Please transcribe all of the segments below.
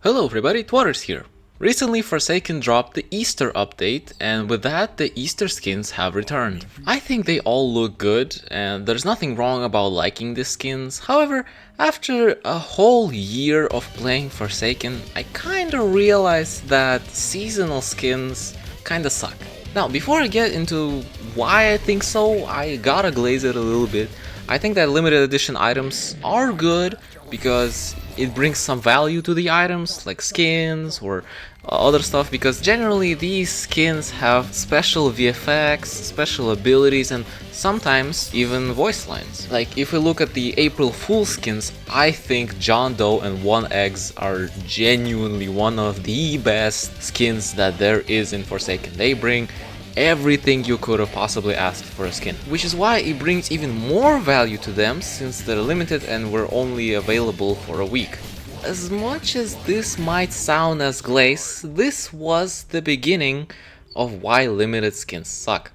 Hello everybody, Twatters here. Recently Forsaken dropped the Easter update, and with that the Easter skins have returned. I think they all look good, and there's nothing wrong about liking the skins. However, after a whole year of playing Forsaken, I kinda realized that seasonal skins kinda suck. Now, before I get into why I think so, I gotta glaze it a little bit. I think that limited edition items are good because it brings some value to the items, like skins or other stuff, because generally these skins have special VFX, special abilities, and sometimes even voice lines. Like, if we look at the April Fool skins, I think John Doe and One Eggs are genuinely one of the best skins that there is in Forsaken. They bring everything you could have possibly asked for a skin, which is why it brings even more value to them since they're limited and were only available for a week. As much as this might sound as glaze, this was the beginning of why limited skins suck.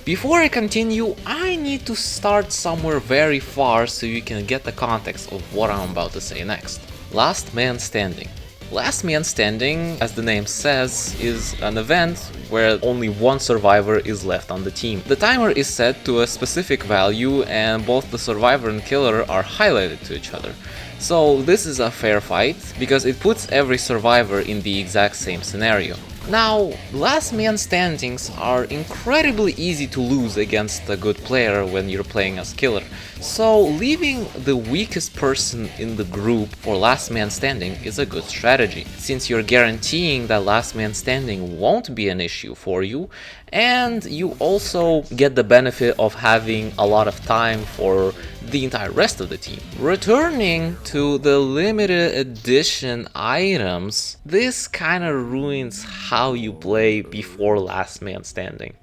Before I continue, I need to start somewhere very far so you can get the context of what I'm about to say next. Last Man Standing. Last Man Standing, as the name says, is an event where only one survivor is left on the team. The timer is set to a specific value and both the survivor and killer are highlighted to each other. So this is a fair fight because it puts every survivor in the exact same scenario. Now, last man standings are incredibly easy to lose against a good player when you're playing as killer, so leaving the weakest person in the group for last man standing is a good strategy, since you're guaranteeing that last man standing won't be an issue for you, and you also get the benefit of having a lot of time for the entire rest of the team. Returning to the limited edition items, this kinda ruins how you play before last man standing.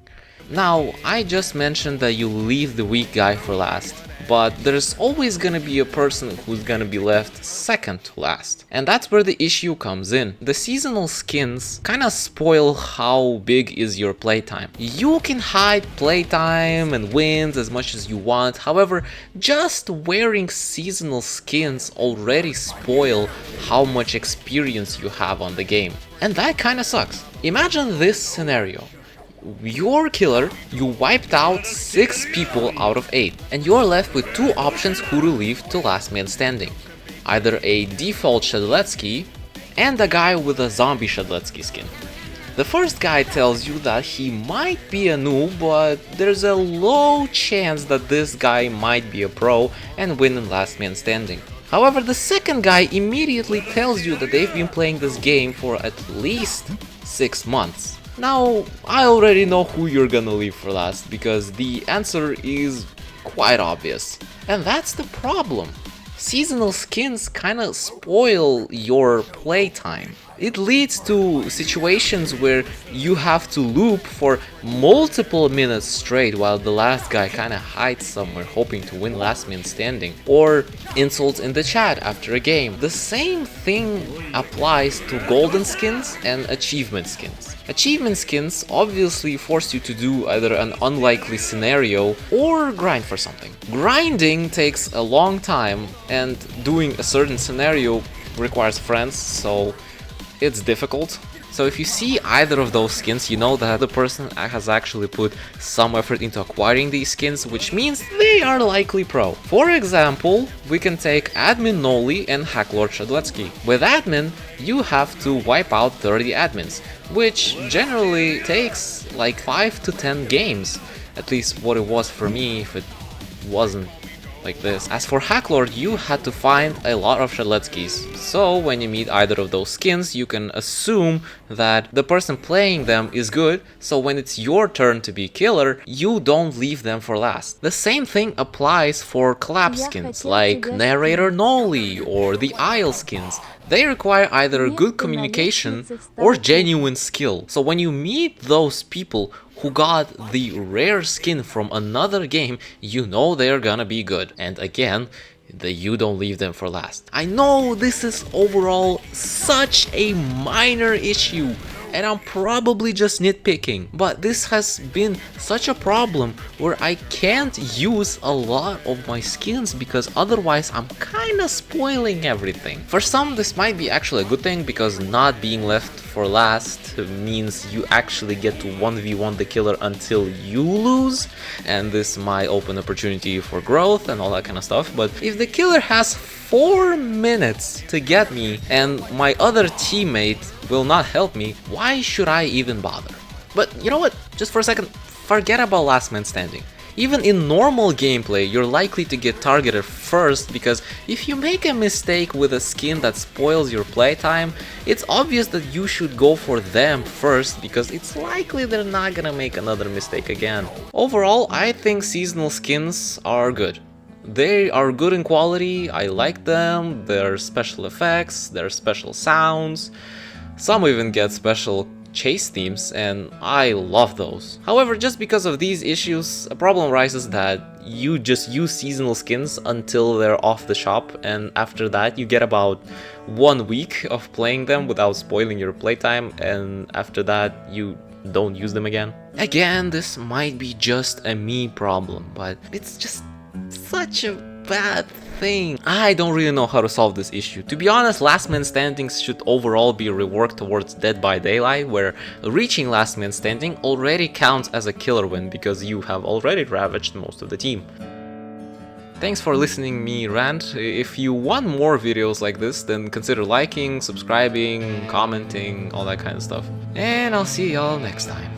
Now, I just mentioned that you leave the weak guy for last, but there's always gonna be a person who's gonna be left second to last. And that's where the issue comes in. The seasonal skins kinda spoil how big is your playtime. You can hide playtime and wins as much as you want, however, just wearing seasonal skins already spoil how much experience you have on the game. And that kinda sucks. Imagine this scenario. You're killer, you wiped out 6 people out of 8, and you're left with 2 options who to leave to last man standing. Either a default Shadletsky and a guy with a zombie Shadletsky skin. The first guy tells you that he might be a noob, but there's a low chance that this guy might be a pro and win in last man standing. However, the second guy immediately tells you that they've been playing this game for at least 6 months. Now, I already know who you're gonna leave for last, because the answer is quite obvious. And that's the problem. Seasonal skins kinda spoil your playtime. It leads to situations where you have to loop for multiple minutes straight while the last guy kinda hides somewhere hoping to win last man standing, or insults in the chat after a game. The same thing applies to golden skins and achievement skins. Achievement skins obviously force you to do either an unlikely scenario or grind for something. Grinding takes a long time, and doing a certain scenario requires friends, so it's difficult. So if you see either of those skins, you know that the person has actually put some effort into acquiring these skins, which means they are likely pro. For example, we can take Admin Noli and Hacklord Shadletsky. With Admin, you have to wipe out 30 admins, which generally takes like 5 to 10 games. At least what it was for me if it wasn't like this. As for Hacklord, you had to find a lot of Shadletskys, so when you meet either of those skins, you can assume that the person playing them is good, so when it's your turn to be killer, you don't leave them for last. The same thing applies for collab skins, like Narrator Noli or the Isle skins. They require either good communication or genuine skill. So when you meet those people who got the rare skin from another game, you know they're gonna be good. And again, you don't leave them for last. I know this is overall such a minor issue, and I'm probably just nitpicking, but this has been such a problem where I can't use a lot of my skins because otherwise I'm kinda spoiling everything. For some this might be actually a good thing because not being left for last means you actually get to 1v1 the killer until you lose, and this might open opportunity for growth and all that kind of stuff. But if the killer has 4 minutes to get me and my other teammate will not help me, why should I even bother? But you know what, just for a second, forget about last man standing. Even in normal gameplay, you're likely to get targeted first, because if you make a mistake with a skin that spoils your playtime, it's obvious that you should go for them first, because it's likely they're not gonna make another mistake again. Overall, I think seasonal skins are good. They are good in quality, I like them, their special effects, their special sounds. Some even get special chase themes, and I love those. However, just because of these issues, a problem arises that you just use seasonal skins until they're off the shop, and after that you get about 1 week of playing them without spoiling your playtime, and after that you don't use them again. Again, this might be just a me problem, but it's just such a bad thing. I don't really know how to solve this issue. To be honest, last man standings should overall be reworked towards Dead by Daylight, where reaching last man standing already counts as a killer win because you have already ravaged most of the team. Thanks for listening me rant. If you want more videos like this, then consider liking, subscribing, commenting, all that kind of stuff. And I'll see y'all next time.